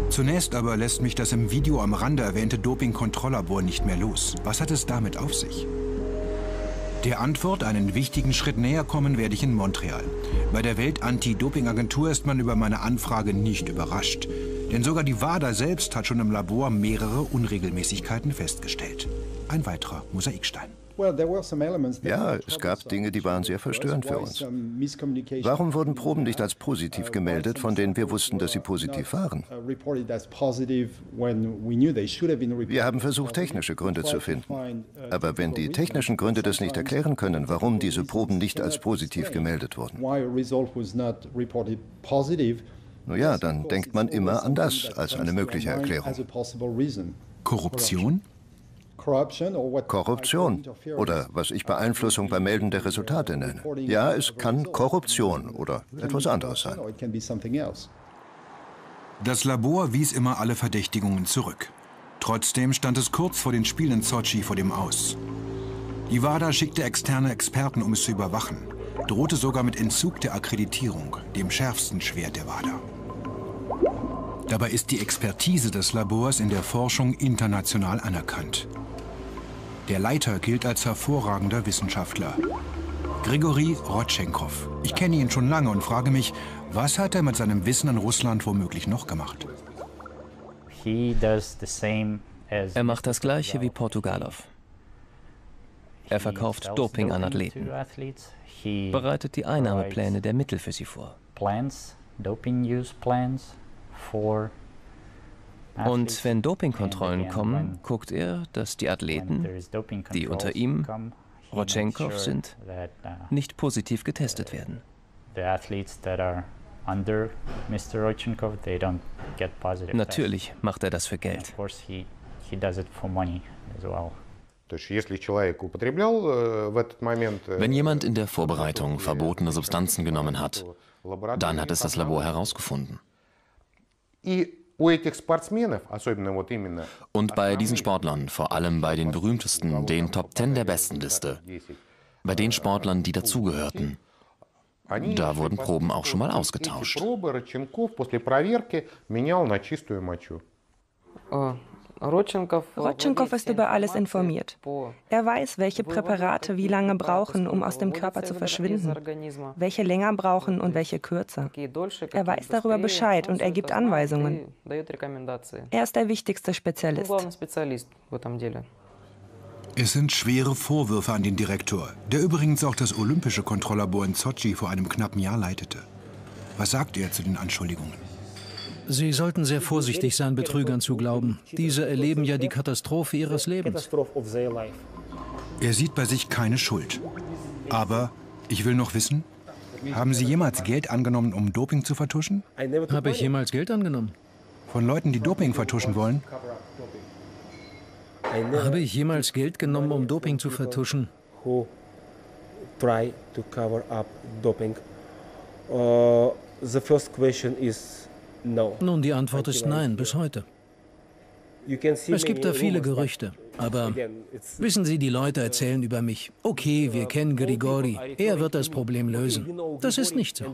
Zunächst aber lässt mich das im Video am Rande erwähnte Doping-Kontrolllabor nicht mehr los. Was hat es damit auf sich? Der Antwort einen wichtigen Schritt näher kommen werde ich in Montreal. Bei der Welt-Anti-Doping-Agentur ist man über meine Anfrage nicht überrascht. Denn sogar die WADA selbst hat schon im Labor mehrere Unregelmäßigkeiten festgestellt. Ein weiterer Mosaikstein. Ja, es gab Dinge, die waren sehr verstörend für uns. Warum wurden Proben nicht als positiv gemeldet, von denen wir wussten, dass sie positiv waren? Wir haben versucht, technische Gründe zu finden. Aber wenn die technischen Gründe das nicht erklären können, warum diese Proben nicht als positiv gemeldet wurden, nun ja, dann denkt man immer an das als eine mögliche Erklärung. Korruption? Korruption oder was ich Beeinflussung beim Melden der Resultate nenne. Ja, es kann Korruption oder etwas anderes sein. Das Labor wies immer alle Verdächtigungen zurück. Trotzdem stand es kurz vor den Spielen in Sotschi vor dem Aus. Die WADA schickte externe Experten, um es zu überwachen, drohte sogar mit Entzug der Akkreditierung, dem schärfsten Schwert der WADA. Dabei ist die Expertise des Labors in der Forschung international anerkannt. Der Leiter gilt als hervorragender Wissenschaftler. Grigori Rodchenkov. Ich kenne ihn schon lange und frage mich, was hat er mit seinem Wissen in Russland womöglich noch gemacht? Er macht das Gleiche wie Portugalov. Er verkauft Doping an Athleten, bereitet die Einnahmepläne der Mittel für sie vor. Und wenn Dopingkontrollen kommen, guckt er, dass die Athleten, die unter ihm, Rodchenkov, sind, nicht positiv getestet werden. Natürlich macht er das für Geld. Wenn jemand in der Vorbereitung verbotene Substanzen genommen hat, dann hat es das Labor herausgefunden. Und bei diesen Sportlern, vor allem bei den berühmtesten, den Top 10 der Bestenliste, bei den Sportlern, die dazugehörten, da wurden Proben auch schon mal ausgetauscht. Rodchenkov ist über alles informiert. Er weiß, welche Präparate wie lange brauchen, um aus dem Körper zu verschwinden, welche länger brauchen und welche kürzer. Er weiß darüber Bescheid und er gibt Anweisungen. Er ist der wichtigste Spezialist. Es sind schwere Vorwürfe an den Direktor, der übrigens auch das olympische Kontrolllabor in Sotschi vor einem knappen Jahr leitete. Was sagt er zu den Anschuldigungen? Sie sollten sehr vorsichtig sein, Betrügern zu glauben. Diese erleben ja die Katastrophe ihres Lebens. Er sieht bei sich keine Schuld. Aber ich will noch wissen, haben Sie jemals Geld angenommen, um Doping zu vertuschen? Habe ich jemals Geld angenommen? Von Leuten, die Doping vertuschen wollen? Habe ich jemals Geld genommen, um Doping zu vertuschen? Nun, die Antwort ist nein, bis heute. Es gibt da viele Gerüchte, aber wissen Sie, die Leute erzählen über mich. Okay, wir kennen Grigori, er wird das Problem lösen. Das ist nicht so.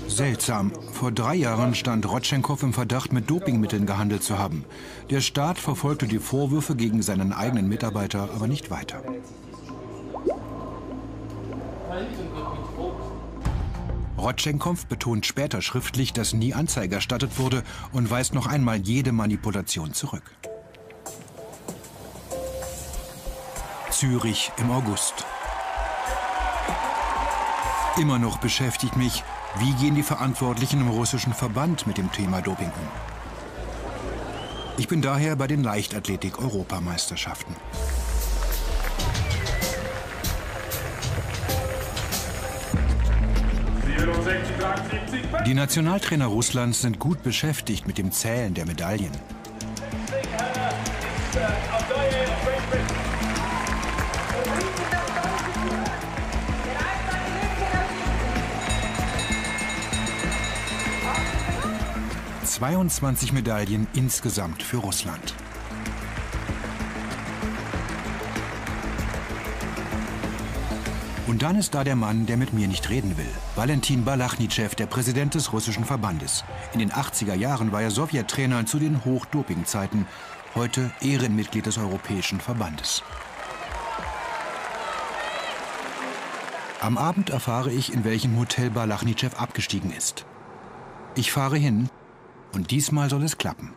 Seltsam. Vor 3 Jahren stand Rodchenkov im Verdacht, mit Dopingmitteln gehandelt zu haben. Der Staat verfolgte die Vorwürfe gegen seinen eigenen Mitarbeiter aber nicht weiter. Rodchenkov betont später schriftlich, dass nie Anzeige erstattet wurde und weist noch einmal jede Manipulation zurück. Zürich im August. Immer noch beschäftigt mich, wie gehen die Verantwortlichen im russischen Verband mit dem Thema Doping um. Ich bin daher bei den Leichtathletik-Europameisterschaften. Die Nationaltrainer Russlands sind gut beschäftigt mit dem Zählen der Medaillen. – 22 Medaillen insgesamt für Russland. Und dann ist da der Mann, der mit mir nicht reden will. Valentin Balachnitschew, der Präsident des russischen Verbandes. In den 80er Jahren war er Sowjettrainer zu den Hochdopingzeiten. Heute Ehrenmitglied des Europäischen Verbandes. Am Abend erfahre ich, in welchem Hotel Balachnitschew abgestiegen ist. Ich fahre hin und diesmal soll es klappen.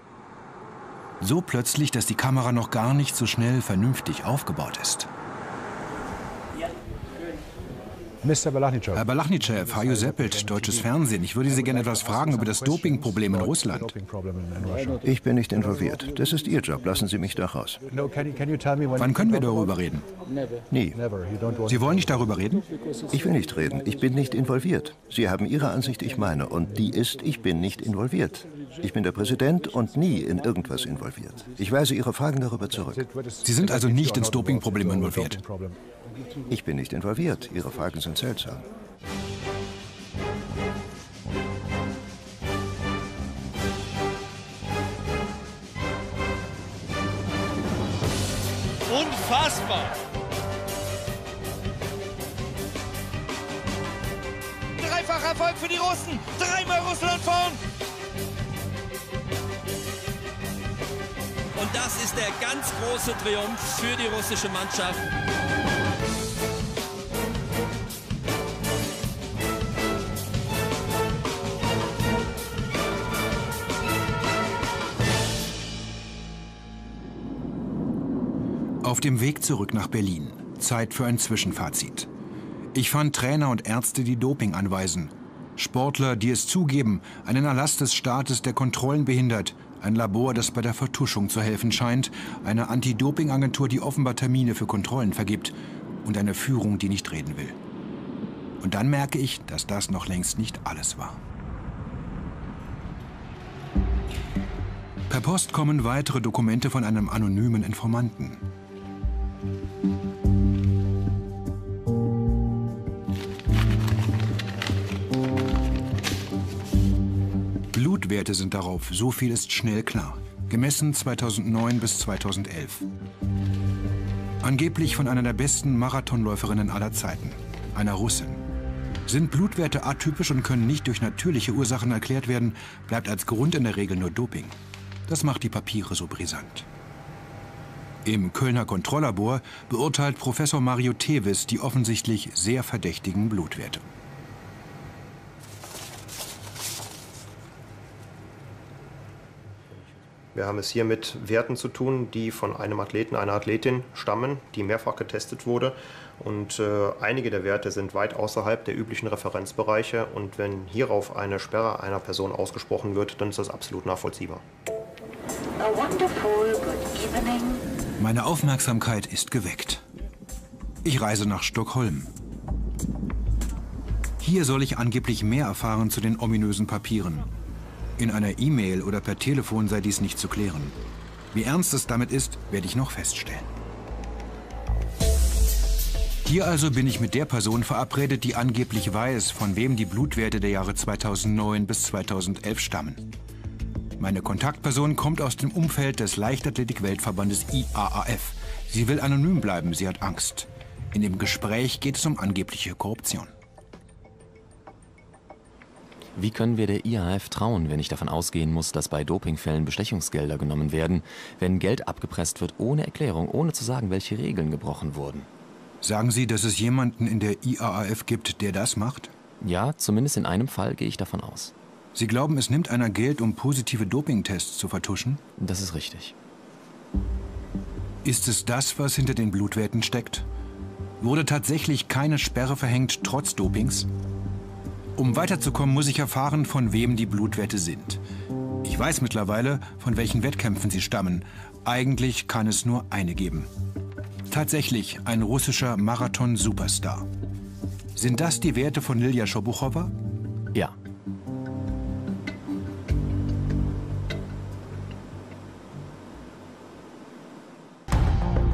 So plötzlich, dass die Kamera noch gar nicht so schnell vernünftig aufgebaut ist. Herr Balachnitschew, Hajo Seppelt, Deutsches Fernsehen. Ich würde Sie gerne etwas fragen über das Dopingproblem in Russland. Ich bin nicht involviert. Das ist Ihr Job. Lassen Sie mich da raus. Wann können wir darüber reden? Nie. Sie wollen nicht darüber reden? Ich will nicht reden. Ich bin nicht involviert. Sie haben Ihre Ansicht, ich meine. Und die ist, ich bin nicht involviert. Ich bin der Präsident und nie in irgendwas involviert. Ich weise Ihre Fragen darüber zurück. Sie sind also nicht ins Dopingproblem involviert? Ich bin nicht involviert. Ihre Fragen sind seltsam. Unfassbar! Dreifacher Erfolg für die Russen! Dreimal Russland vorn! Und das ist der ganz große Triumph für die russische Mannschaft. Auf dem Weg zurück nach Berlin. Zeit für ein Zwischenfazit. Ich fand Trainer und Ärzte, die Doping anweisen. Sportler, die es zugeben, einen Erlass des Staates, der Kontrollen behindert. Ein Labor, das bei der Vertuschung zu helfen scheint. Eine Anti-Doping-Agentur, die offenbar Termine für Kontrollen vergibt. Und eine Führung, die nicht reden will. Und dann merke ich, dass das noch längst nicht alles war. Per Post kommen weitere Dokumente von einem anonymen Informanten. Blutwerte sind darauf, so viel ist schnell klar. Gemessen 2009 bis 2011. Angeblich von einer der besten Marathonläuferinnen aller Zeiten, einer Russin. Sind Blutwerte atypisch und können nicht durch natürliche Ursachen erklärt werden, bleibt als Grund in der Regel nur Doping. Das macht die Papiere so brisant. Im Kölner Kontrolllabor beurteilt Professor Mario Tevis die offensichtlich sehr verdächtigen Blutwerte. Wir haben es hier mit Werten zu tun, die von einem Athleten, einer Athletin stammen, die mehrfach getestet wurde. Und einige der Werte sind weit außerhalb der üblichen Referenzbereiche. Und wenn hierauf eine Sperre einer Person ausgesprochen wird, dann ist das absolut nachvollziehbar. Meine Aufmerksamkeit ist geweckt. Ich reise nach Stockholm. Hier soll ich angeblich mehr erfahren zu den ominösen Papieren. In einer E-Mail oder per Telefon sei dies nicht zu klären. Wie ernst es damit ist, werde ich noch feststellen. Hier also bin ich mit der Person verabredet, die angeblich weiß, von wem die Blutwerte der Jahre 2009 bis 2011 stammen. Meine Kontaktperson kommt aus dem Umfeld des Leichtathletik-Weltverbandes IAAF. Sie will anonym bleiben, sie hat Angst. In dem Gespräch geht es um angebliche Korruption. Wie können wir der IAAF trauen, wenn ich davon ausgehen muss, dass bei Dopingfällen Bestechungsgelder genommen werden, wenn Geld abgepresst wird ohne Erklärung, ohne zu sagen, welche Regeln gebrochen wurden? Sagen Sie, dass es jemanden in der IAAF gibt, der das macht? Ja, zumindest in einem Fall gehe ich davon aus. Sie glauben, es nimmt einer Geld, um positive Dopingtests zu vertuschen? Das ist richtig. Ist es das, was hinter den Blutwerten steckt? Wurde tatsächlich keine Sperre verhängt, trotz Dopings? Um weiterzukommen, muss ich erfahren, von wem die Blutwerte sind. Ich weiß mittlerweile, von welchen Wettkämpfen sie stammen. Eigentlich kann es nur eine geben. Tatsächlich ein russischer Marathon-Superstar. Sind das die Werte von Lilja Schobuchowa? Ja.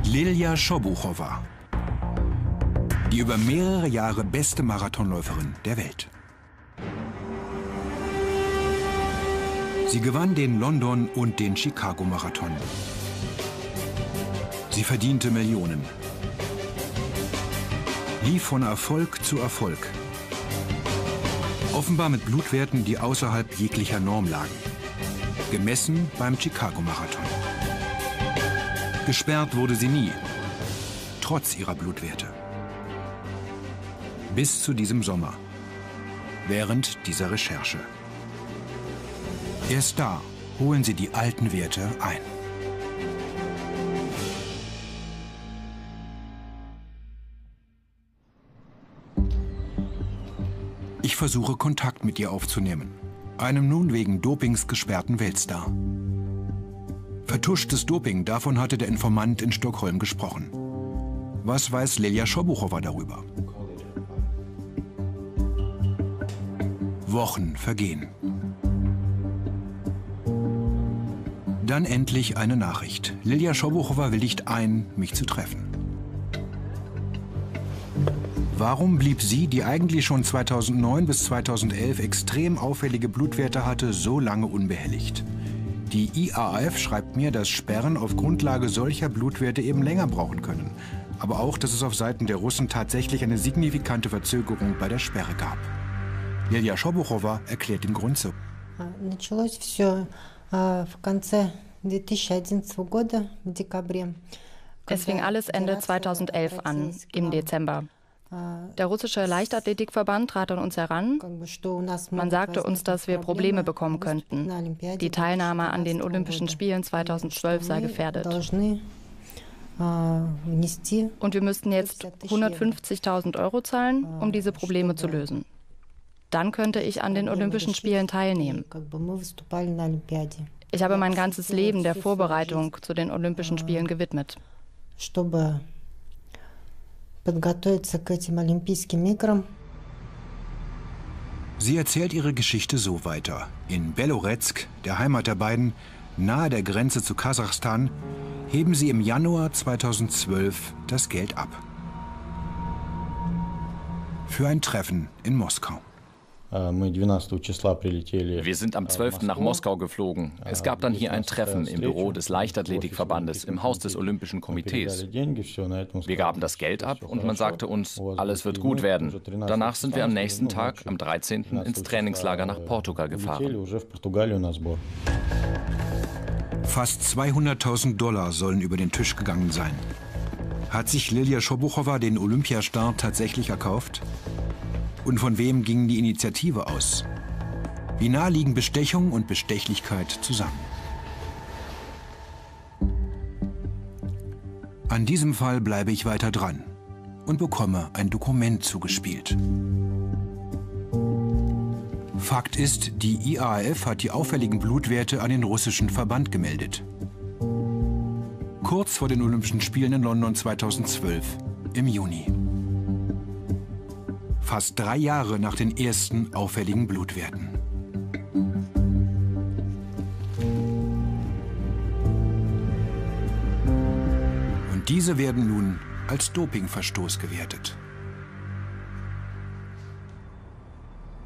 Lilja Schobuchowa. Die über mehrere Jahre beste Marathonläuferin der Welt. Sie gewann den London- und den Chicago-Marathon. Sie verdiente Millionen. lief von Erfolg zu Erfolg. Offenbar mit Blutwerten, die außerhalb jeglicher Norm lagen. Gemessen beim Chicago-Marathon. Gesperrt wurde sie nie, trotz ihrer Blutwerte. Bis zu diesem Sommer, während dieser Recherche. Erst da holen sie die alten Werte ein. Ich versuche, Kontakt mit ihr aufzunehmen, einem nun wegen Dopings gesperrten Weltstar. Vertuschtes Doping, davon hatte der Informant in Stockholm gesprochen. Was weiß Lilja Sobuchowa darüber? Wochen vergehen. Dann endlich eine Nachricht. Lilja Sobuchowa willigt ein, mich zu treffen. Warum blieb sie, die eigentlich schon 2009 bis 2011 extrem auffällige Blutwerte hatte, so lange unbehelligt? Die IAAF schreibt mir, dass Sperren auf Grundlage solcher Blutwerte eben länger brauchen können. Aber auch, dass es auf Seiten der Russen tatsächlich eine signifikante Verzögerung bei der Sperre gab. Lilja Sobuchowa erklärt den Grund so. Es fing alles Ende 2011 an, im Dezember. Der russische Leichtathletikverband trat an uns heran. Man sagte uns, dass wir Probleme bekommen könnten. Die Teilnahme an den Olympischen Spielen 2012 sei gefährdet. Und wir müssten jetzt 150.000 € zahlen, um diese Probleme zu lösen. Dann könnte ich an den Olympischen Spielen teilnehmen. Ich habe mein ganzes Leben der Vorbereitung zu den Olympischen Spielen gewidmet. Sie erzählt ihre Geschichte so weiter. In Beloretsk, der Heimat der beiden, nahe der Grenze zu Kasachstan, heben sie im Januar 2012 das Geld ab. Für ein Treffen in Moskau. Wir sind am 12. nach Moskau geflogen. Es gab dann hier ein Treffen im Büro des Leichtathletikverbandes, im Haus des Olympischen Komitees. Wir gaben das Geld ab und man sagte uns, alles wird gut werden. Danach sind wir am nächsten Tag, am 13. ins Trainingslager nach Portugal gefahren. Fast 200.000 $ sollen über den Tisch gegangen sein. Hat sich Lilja Sobuchowa den Olympiastar tatsächlich erkauft? Und von wem ging die Initiative aus? Wie nah liegen Bestechung und Bestechlichkeit zusammen? An diesem Fall bleibe ich weiter dran und bekomme ein Dokument zugespielt. Fakt ist, die IAAF hat die auffälligen Blutwerte an den russischen Verband gemeldet. Kurz vor den Olympischen Spielen in London 2012, im Juni. Fast 3 Jahre nach den ersten auffälligen Blutwerten. Und diese werden nun als Dopingverstoß gewertet.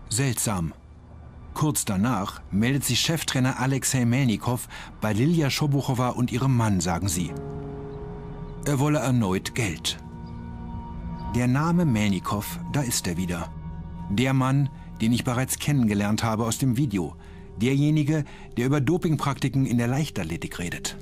Seltsam. Kurz danach meldet sich Cheftrainer Alexei Melnikow bei Lilja Sobuchowa und ihrem Mann, sagen sie. Er wolle erneut Geld. Der Name Melnikow, da ist er wieder. Der Mann, den ich bereits kennengelernt habe aus dem Video. Derjenige, der über Dopingpraktiken in der Leichtathletik redet.